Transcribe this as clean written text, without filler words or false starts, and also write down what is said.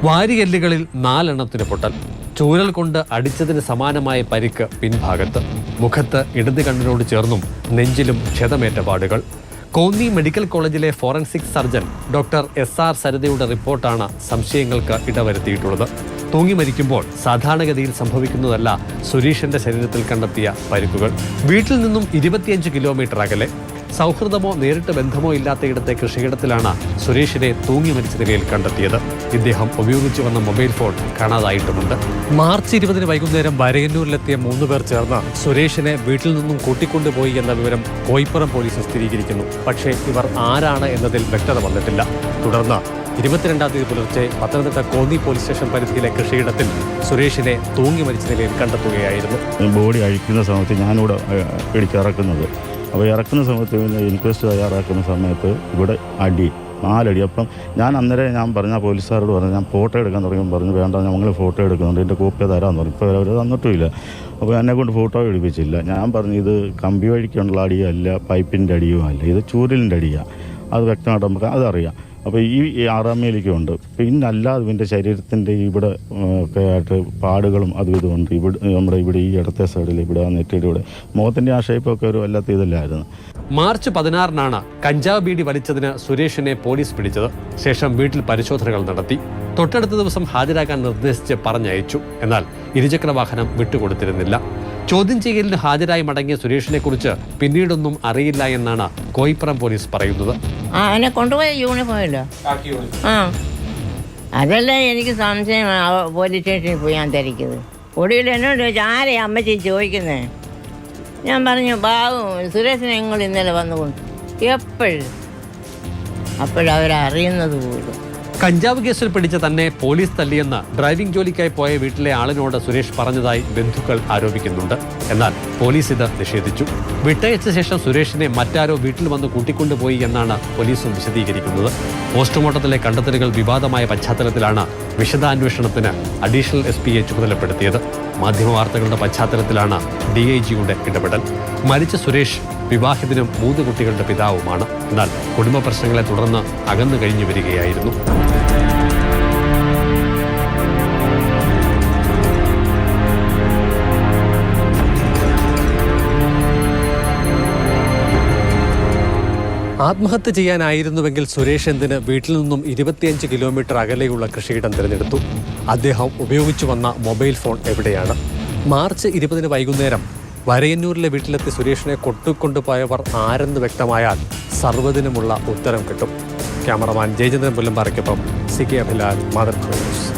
വാരിയെല്ലുകളിൽ 4 എണ്ണത്തിന് പൊട്ടൽ. ചൂരൽ കൊണ്ട് അടിച്ചതിന് സമാനമായ പരിക്ക് പിൻഭാഗത്ത്. മുഖത്ത് ഇടത് കണ്ണിനോട് ചേർന്നും നെഞ്ചിലും ക്ഷതമേറ്റ പാടുകൾ. കോന്നി മെഡിക്കൽ കോളേജിലെ ഫോറൻസിക് സർജൻ ഡോക്ടർ SR സരിതയുടെ റിപ്പോർട്ടാണ് സംശയങ്ങൾക്ക് ഇടവരുത്തിയിട്ടുള്ളത്. തൂങ്ങി മരിക്കുമ്പോൾ സാധാരണഗതിയിൽ സംഭവിക്കുന്നതല്ല സുരേഷിന്റെ ശരീരത്തിൽ കണ്ടെത്തിയ പരിക്കുകൾ. വീട്ടിൽ നിന്നും 25 കിലോമീറ്റർ അകലെ, സൗഹൃദമോ നേരിട്ട് ബന്ധമോ ഇല്ലാത്തയിടത്തെ കൃഷിയിടത്തിലാണ് സുരേഷിനെ തൂങ്ങി മരിച്ച നിലയിൽ കണ്ടെത്തിയത്. ഇദ്ദേഹം ഉപയോഗിച്ചു വന്ന മൊബൈൽ ഫോൺ കാണാതായിട്ടുമുണ്ട്. മാർച്ച് 20 വൈകുന്നേരം വരയന്നൂരിലെത്തിയ 3 പേർ ചേർന്ന് സുരേഷിനെ വീട്ടിൽ നിന്നും കൂട്ടിക്കൊണ്ടുപോയി എന്ന വിവരം കോയിപ്പുറം പോലീസ് സ്ഥിരീകരിക്കുന്നു. പക്ഷേ ഇവർ ആരാണ് എന്നതിൽ വ്യക്തത വന്നിട്ടില്ല. തുടർന്ന് 22-ാം തീയതി പുലർച്ചെ പത്തനംതിട്ട കോന്നി പോലീസ് സ്റ്റേഷൻ പരിധിയിലെ കൃഷിയിടത്തിൽ സുരേഷിനെ തൂങ്ങി മരിച്ച നിലയിൽ കണ്ടെത്തുകയായിരുന്നു. ബോഡി അഴിക്കുന്ന സമയത്ത് ഞാനിവിടെ ഇറക്കുന്നത്. അപ്പോൾ ഇറക്കുന്ന സമയത്ത് ഇൻക്വസ്റ്റ് തയ്യാറാക്കുന്ന സമയത്ത് ഇവിടെ 4 അടി. അപ്പം ഞാൻ പറഞ്ഞ പോലീസുകാരോട് പറഞ്ഞു, ഞാൻ ഫോട്ടോ എടുക്കാൻ തുടങ്ങുമ്പോൾ പറഞ്ഞു, വേണ്ട ഞങ്ങൾ ഫോട്ടോ എടുക്കുന്നുണ്ട്, എൻ്റെ കോപ്പി തരാമെന്ന് പറഞ്ഞു. ഇപ്പോൾ അവർ തന്നിട്ടുമില്ല. അപ്പോൾ എന്നെ കൊണ്ട് ഫോട്ടോ എടുപ്പിച്ചില്ല. ഞാൻ പറഞ്ഞു, ഇത് കമ്പി വഴിക്കുള്ള അടിയല്ല, പൈപ്പിൻ്റെ അടിയും അല്ല, ഇത് ചൂരലിൻ്റെ അടിയാണ്. അത് വ്യക്തമായിട്ട് നമുക്ക് അതറിയാം. അപ്പോൾ ഈ ആറാമയിലേക്കുണ്ട്. പിന്നെ അല്ലാതെ ഇതിൻ്റെ ശരീരത്തിൻ്റെ ഇവിടെ ഒക്കെ ആയിട്ട് പാടുകളും അതും ഇതുമുണ്ട്. നമ്മുടെ ഇവിടെ ഈ ഇടത്തെ സൈഡിൽ ഇവിടെ നെറ്റിയുടെ ഇവിടെ മുഖത്തിൻ്റെ ആ ഷേപ്പൊക്കെ ഒരു വല്ലാത്ത ഇതല്ലായിരുന്നു. മാർച്ച് 16-നാണ് കഞ്ചാവ് ബീഡി വലിച്ചതിന് സുരേഷിനെ പോലീസ് പിടിച്ചത്. ശേഷം വീട്ടിൽ പരിശോധനകൾ നടത്തി. തൊട്ടടുത്ത ദിവസം ഹാജരാക്കാൻ നിർദ്ദേശിച്ച് പറഞ്ഞയച്ചു. എന്നാൽ ഇരുചക്രവാഹനം വിട്ടുകൊടുത്തിരുന്നില്ല. ചോദ്യം ചെയ്യലിന് ഹാജരായി മടങ്ങിയ സുരേഷിനെ കുറിച്ച് പിന്നീടൊന്നും അറിയില്ല എന്നാണ് കോയിപ്പുറം പോലീസ് പറയുന്നത്. അവനെ കൊണ്ടുപോയ യൂണിഫോമില്ല. അതല്ല എനിക്ക് സംശയം. പോലീസ് സ്റ്റേഷനിൽ പോയി ഞാൻ തിരക്കിയത്. ഒടുവിൽ എന്നോട് ചോദിച്ചു, ആരെയാ അമ്മച്ചി ചോദിക്കുന്നേ? ഞാൻ പറഞ്ഞു, ബാബു സുരേഷിനെ നിങ്ങൾ ഇന്നലെ വന്നുകൊണ്ട്. അപ്പോഴവരറിയുന്നത് പോലും. കഞ്ചാവ് കേസിൽ പിടിച്ച തന്നെ പോലീസ് തല്ലിയെന്ന് ഡ്രൈവിംഗ് ജോലിക്കായി പോയ വീട്ടിലെ ആളിനോട് സുരേഷ് പറഞ്ഞതായി ബന്ധുക്കൾ ആരോപിക്കുന്നുണ്ട്. എന്നാൽ പോലീസ് ഇത് നിഷേധിച്ചു. വിട്ടയച്ച ശേഷം സുരേഷിനെ മറ്റാരോ വീട്ടിൽ വന്ന് കൂട്ടിക്കൊണ്ടുപോയി എന്നാണ് പോലീസും വിശദീകരിക്കുന്നത്. പോസ്റ്റ്മോർട്ടത്തിലെ കണ്ടെത്തലുകൾ വിവാദമായ പശ്ചാത്തലത്തിലാണ് വിശദാന്വേഷണത്തിന് അഡീഷണൽ SPയെ ചുമതലപ്പെടുത്തിയത്. മാധ്യമവാർത്തകളുടെ പശ്ചാത്തലത്തിലാണ് DIGയുടെ ഇടപെടൽ. മരിച്ച സുരേഷ് വിവാഹിതനും 3 കുട്ടികളുടെ പിതാവുമാണ്. എന്നാൽ കുടുംബ പ്രശ്നങ്ങളെ തുടർന്ന് അകന്നു കഴിഞ്ഞു വരികയായിരുന്നു. ആത്മഹത്യ ചെയ്യാനായിരുന്നുവെങ്കിൽ സുരേഷ് എന്തിന് വീട്ടിൽ നിന്നും 25 കിലോമീറ്റർ അകലെയുള്ള കൃഷിയിടം തിരഞ്ഞെടുത്തു? അദ്ദേഹം ഉപയോഗിച്ചു വന്ന മൊബൈൽ ഫോൺ എവിടെയാണ്? മാർച്ച് 20 വൈകുന്നേരം വരയന്നൂരിലെ വീട്ടിലെത്തി സുരേഷിനെ കൊണ്ടുപോയവർ ആരെന്ന് വ്യക്തമായാൽ സർവ്വതിനുമുള്ള ഉത്തരം കിട്ടും. ക്യാമറമാൻ ജയചന്ദ്രൻ പുല്ലമ്പാറയ്ക്കൊപ്പം CK അഭിലാൽ, മാതൃഭൂമി ന്യൂസ്.